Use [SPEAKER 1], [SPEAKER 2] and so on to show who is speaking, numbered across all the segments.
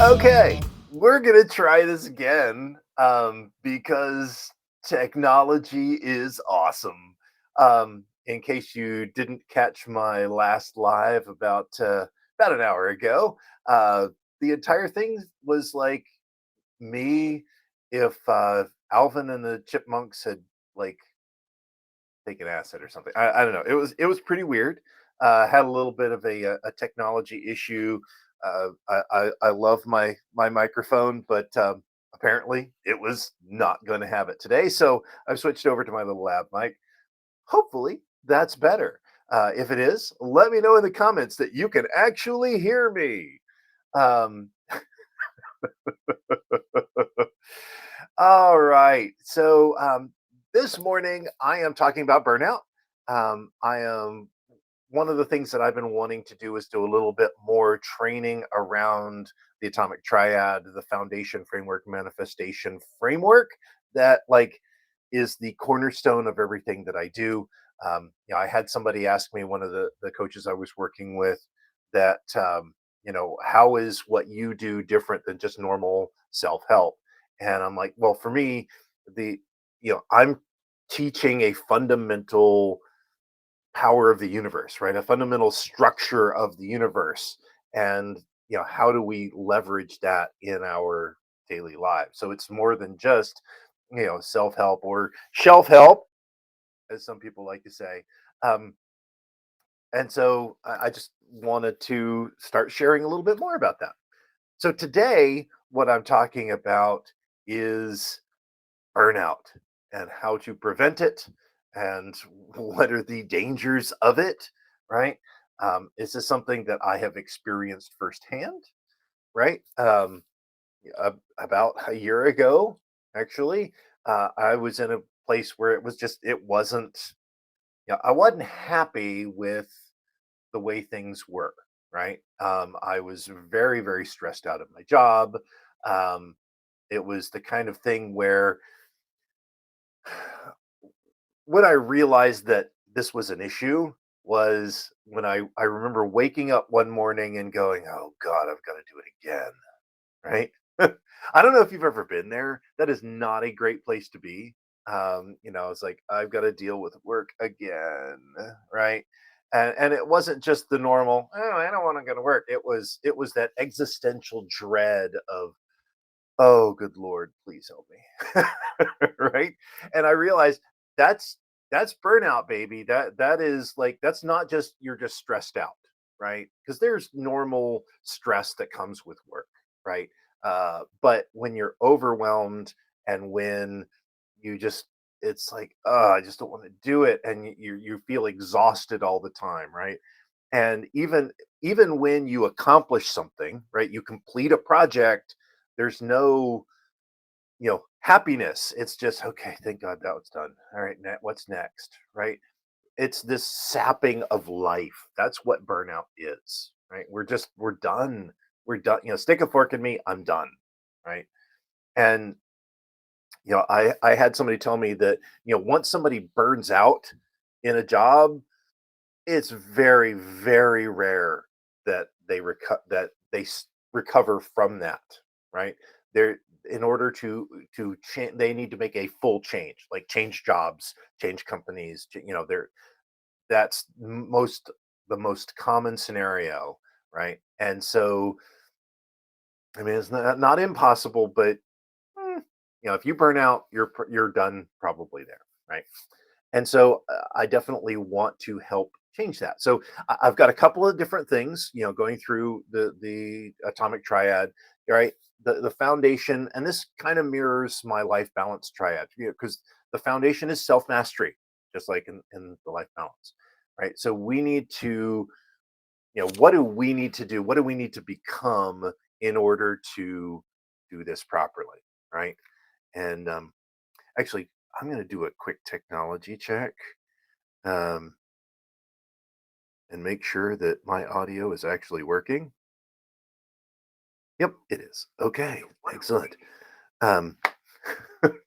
[SPEAKER 1] Okay, we're gonna try this again because technology is awesome. In case you didn't catch my last live about an hour ago, uh, the entire thing was like me if Alvin and the Chipmunks had like taken acid or something. I don't know. It was pretty weird. Had a little bit of a technology issue. I love my microphone, but apparently it was not going to have it today. So I've switched over to my little lab mic. Hopefully that's better. If it is, let me know in the comments that you can actually hear me. Um, all right. So this morning I am talking about burnout. I am one of the things that I've been wanting to do is do a little bit more training around the atomic triad, the foundation framework, manifestation framework that is the cornerstone of everything that I do. I had somebody ask me, one of the coaches I was working with, that how is what you do different than just normal self help? And I'm like, well, for me, the I'm teaching a fundamental power of the universe, right? A fundamental structure of the universe. And, how do we leverage that in our daily lives? So it's more than just, self help or shelf help, as some people like to say. Um, and so I just wanted to start sharing a little bit more about that. So today, what I'm talking about is burnout and how to prevent it and what are the dangers of it, right? Is this something that I have experienced firsthand, right? About a year ago, actually, I was in a place where it wasn't, I wasn't happy with the way things were, right? I was very, very stressed out of my job. Um, it was the kind of thing where when I realized that this was an issue was when I remember waking up one morning and going, "Oh God, I've got to do it again." Right? I don't know if you've ever been there. That is not a great place to be. It's like I've got to deal with work again, right? And it wasn't just the normal, oh, I don't want to go to work. It was that existential dread of, oh, good Lord, please help me. Right? And I realized that's that's burnout, baby. That is like, that's not just you're just stressed out, right? Because there's normal stress that comes with work, right? But when you're overwhelmed and when you just, it's like, oh, I just don't want to do it, and you feel exhausted all the time, right? And even when you accomplish something, right, you complete a project, there's no, happiness. It's just, okay, thank God that was done. All right, what's next, right? It's this sapping of life. That's what burnout is, right? We're done. We're done. Stick a fork in me, I'm done, right? And I had somebody tell me that, once somebody burns out in a job, it's very, very rare that recover from that, right? They're In order to change, they need to make a full change, like change jobs, change companies. That's the most common scenario, right? And so, I mean, it's not impossible, but if you burn out, you're done probably there, right? And so I definitely want to help change that. So I've got a couple of different things, going through the atomic triad, right? The foundation, and this kind of mirrors my life balance triad, because the foundation is self mastery, just like in the life balance, right? So we need to, what do we need to do? What do we need to become in order to do this properly, right? And actually, I'm going to do a quick technology check, um, and make sure that my audio is actually working. Yep, it is. Okay, excellent. Um,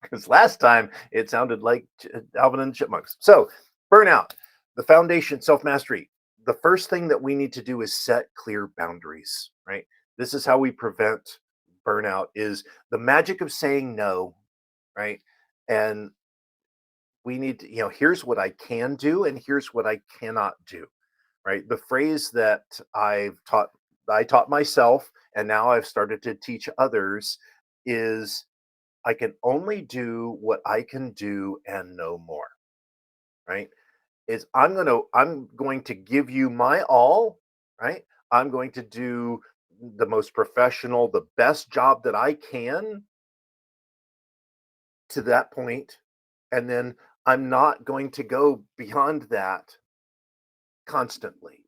[SPEAKER 1] because last time it sounded like Alvin and the Chipmunks. So, burnout, the foundation, self mastery. The first thing that we need to do is set clear boundaries, right? This is how we prevent burnout is the magic of saying no, right? And we need to, here's what I can do and here's what I cannot do, right? The phrase that I taught myself and now I've started to teach others is I can only do what I can do and no more, right? Is I'm going to give you my all, right? I'm going to do the most professional, the best job that I can to that point, and then I'm not going to go beyond that constantly,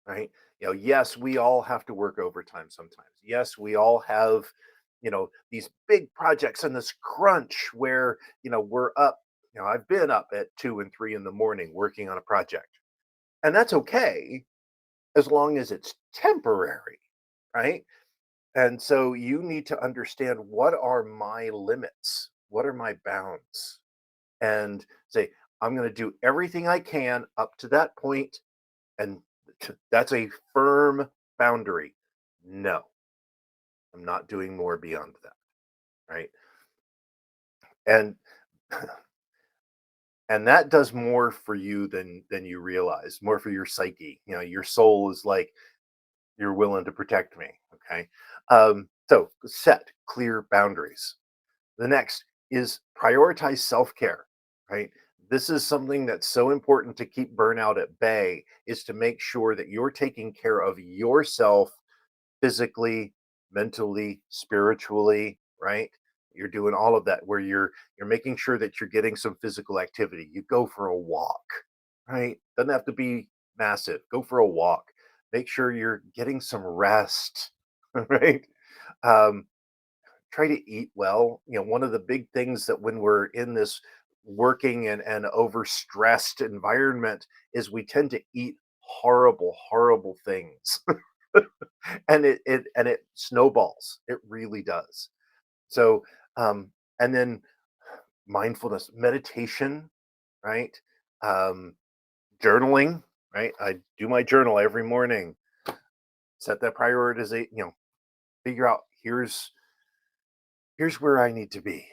[SPEAKER 1] right? Yes, we all have to work overtime sometimes. Yes, we all have, these big projects and this crunch where, we're up, I've been up at 2 and 3 in the morning working on a project. And that's okay as long as it's temporary, right? And so you need to understand what are my limits? What are my bounds? And say, I'm going to do everything I can up to that point, and that's a firm boundary. No, I'm not doing more beyond that, right? And and that does more for you than you realize, more for your psyche. Your soul is like, you're willing to protect me. Okay. So set clear boundaries. The next is prioritize self care, right? This is something that's so important to keep burnout at bay, is to make sure that you're taking care of yourself physically, mentally, spiritually, right? You're doing all of that where you're making sure that you're getting some physical activity. You go for a walk, right? Doesn't have to be massive. Go for a walk. Make sure you're getting some rest, right? Um, Try to eat well. One of the big things that when we're in this working and overstressed environment is we tend to eat horrible, horrible things. And it snowballs. It really does. So and then mindfulness, meditation, right? Um, Journaling, right? I do my journal every morning. Set that prioritization, figure out here's where I need to be,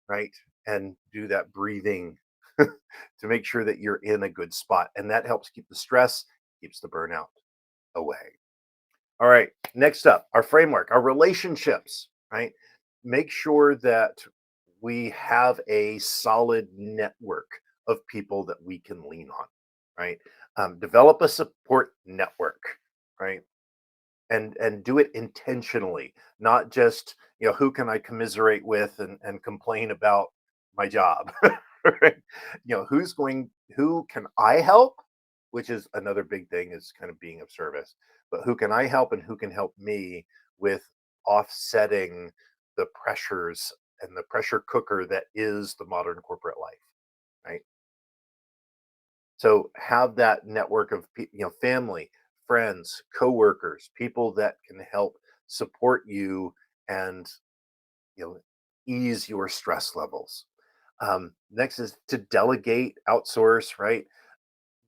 [SPEAKER 1] right? And do that breathing to make sure that you're in a good spot. And that helps keep the stress, keeps the burnout away. All right. Next up, our framework, our relationships, right? Make sure that we have a solid network of people that we can lean on, right? Develop a support network, right? And do it intentionally, not just, who can I commiserate with and complain about my job. Right? Who can I help, which is another big thing, is kind of being of service, but who can I help and who can help me with offsetting the pressures and the pressure cooker that is the modern corporate life, right? So have that network of family, friends, coworkers, people that can help support you and you know ease your stress levels. Next is to delegate, outsource, right?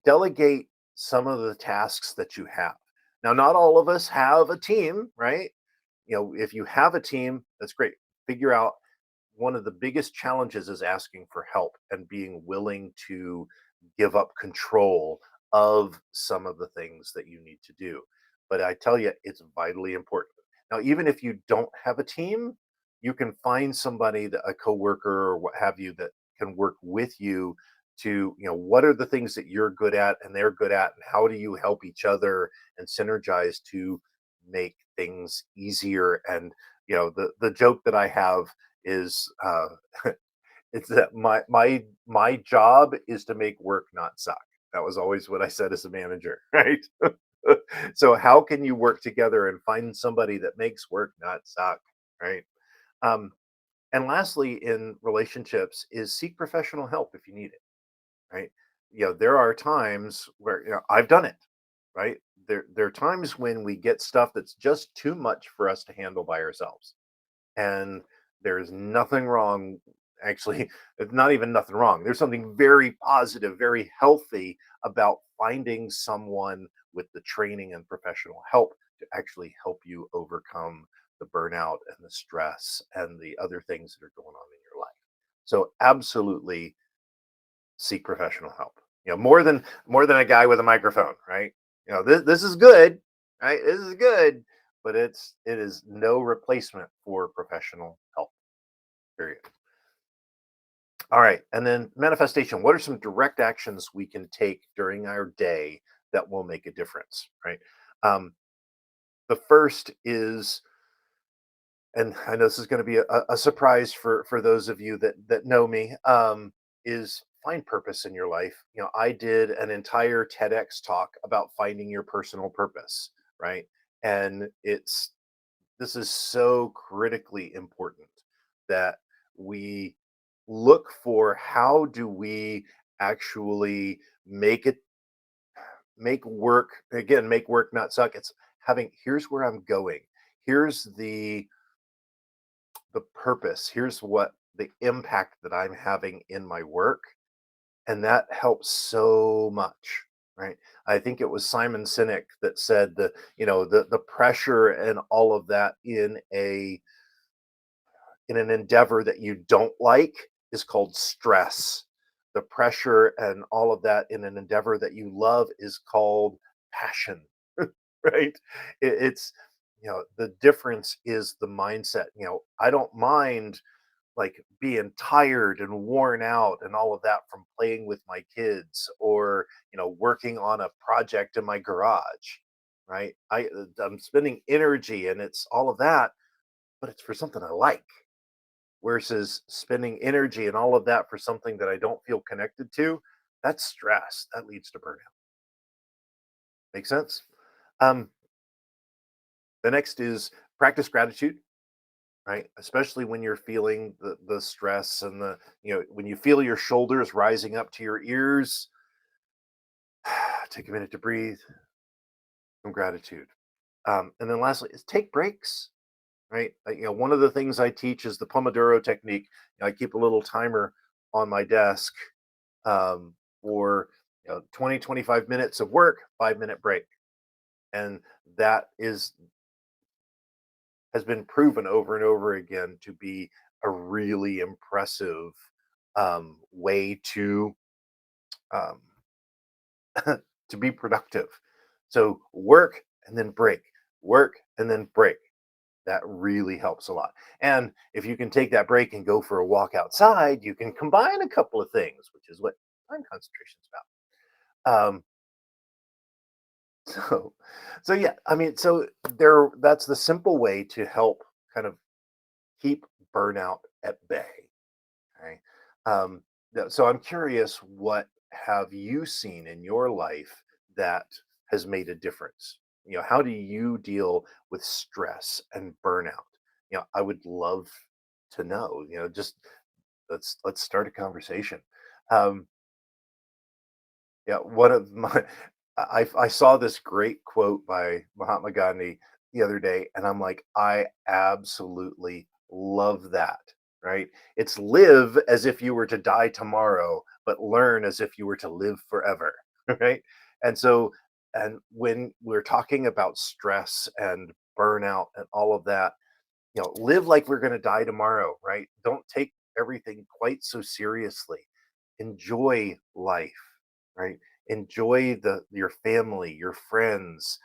[SPEAKER 1] Delegate some of the tasks that you have. Now, not all of us have a team, right? If you have a team, that's great. Figure out, one of the biggest challenges is asking for help and being willing to give up control of some of the things that you need to do. But I tell you, it's vitally important. Now, even if you don't have a team, you can find somebody, that a coworker or what have you, that can work with you to, what are the things that you're good at and they're good at, and how do you help each other and synergize to make things easier. And the joke that I have is, it's that my job is to make work not suck. That was always what I said as a manager, right? So how can you work together and find somebody that makes work not suck, right? Um, and lastly, in relationships, is seek professional help if you need it, right? There are times where, I've done it, right? There are times when we get stuff that's just too much for us to handle by ourselves, and there's nothing wrong. Actually, it's not even nothing wrong. There's something very positive, very healthy about finding someone with the training and professional help to actually help you overcome the burnout and the stress and the other things that are going on in your life. So absolutely seek professional help. More than a guy with a microphone, right? This is good, right? This is good, but it is no replacement for professional help. Period. All right, and then manifestation. What are some direct actions we can take during our day that will make a difference, right? Um, the first is, and I know this is going to be a surprise for those of you that know me, is find purpose in your life. I did an entire TEDx talk about finding your personal purpose, right? And this is so critically important that we look for how do we actually make work not suck. It's having, here's where I'm going, here's the purpose, here's what the impact that I'm having in my work, and that helps so much, right? I think it was Simon Sinek that said the pressure and all of that in an endeavor that you don't like is called stress. The pressure and all of that in an endeavor that you love is called passion, right? It's the difference is the mindset. I don't mind like being tired and worn out and all of that from playing with my kids or working on a project in my garage, right? I'm spending energy and it's all of that, but it's for something I like, versus spending energy and all of that for something that I don't feel connected to. That's stress. That leads to burnout. Make sense? Um, the next is practice gratitude, right? Especially when you're feeling the stress and when you feel your shoulders rising up to your ears, take a minute to breathe, some gratitude. And then lastly is take breaks, right? One of the things I teach is the Pomodoro technique. I keep a little timer on my desk, for 20 25 minutes of work, 5-minute break, and that is has been proven over and over again to be a really impressive way um, to be productive. So work and then break, work and then break. That really helps a lot. And if you can take that break and go for a walk outside, you can combine a couple of things, which is what time concentration is about. So, so yeah, I mean, so there, that's the simple way to help kind of keep burnout at bay. Okay. So I'm curious, what have you seen in your life that has made a difference? How do you deal with stress and burnout? I would love to know, just let's start a conversation. Um, Yeah, one of my I saw this great quote by Mahatma Gandhi the other day, and I'm like, I absolutely love that. Right? It's live as if you were to die tomorrow, but learn as if you were to live forever. Right? And so, and when we're talking about stress and burnout and all of that, live like we're going to die tomorrow. Right? Don't take everything quite so seriously. Enjoy life, right? Enjoy your family, your friends,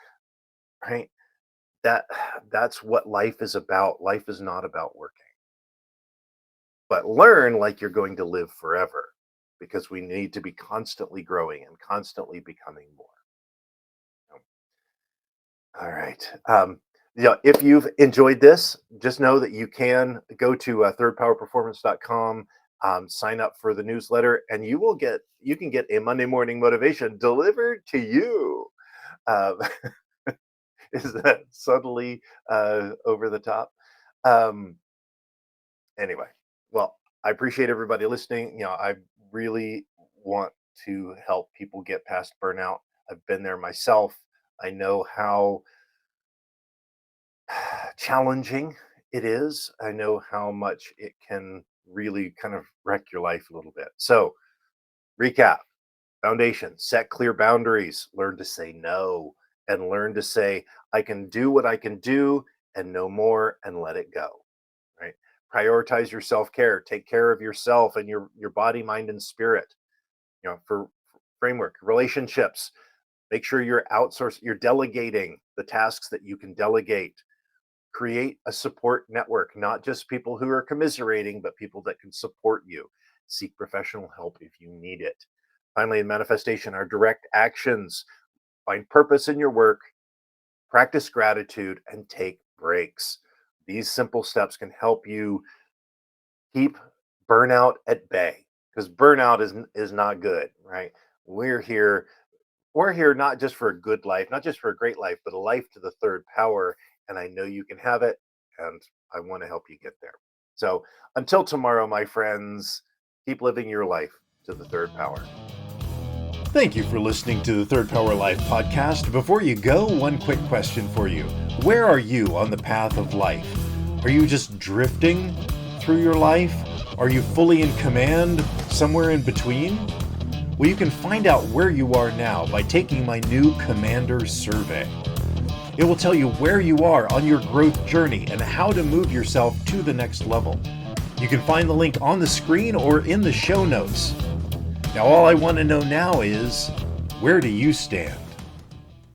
[SPEAKER 1] right? That's what life is about. Life is not about working, but learn like you're going to live forever, because we need to be constantly growing and constantly becoming more. All right. If you've enjoyed this, just know that you can go to thirdpowerperformance.com, sign up for the newsletter, and you can get a Monday morning motivation delivered to you. Um, is that subtly over the top? Um, anyway, well, I appreciate everybody listening. I really want to help people get past burnout. I've been there myself. I know how challenging it is. I know how much it can really kind of wreck your life a little bit. So, recap: foundation, set clear boundaries, learn to say no, and learn to say, I can do what I can do, and no more and let it go, right? Prioritize your self-care. Take care of yourself and your body, mind, and spirit. For framework, relationships, make sure you're delegating the tasks that you can delegate. Create a support network, not just people who are commiserating, but people that can support you. Seek professional help if you need it. Finally, in manifestation, our direct actions: find purpose in your work, practice gratitude, and take breaks. These simple steps can help you keep burnout at bay, because burnout is not good, right? We're here we're here not just for a good life, not just for a great life, but a life to the third power. And I know you can have it, and I want to help you get there. So until tomorrow, my friends, keep living your life to the third power.
[SPEAKER 2] Thank you for listening to the Third Power Life podcast. Before you go, one quick question for you. Where are you on the path of life? Are you just drifting through your life? Are you fully in command, somewhere in between? Well, you can find out where you are now by taking my new Commander Survey. It will tell you where you are on your growth journey and how to move yourself to the next level. You can find the link on the screen or in the show notes. Now, all I want to know now is, where do you stand?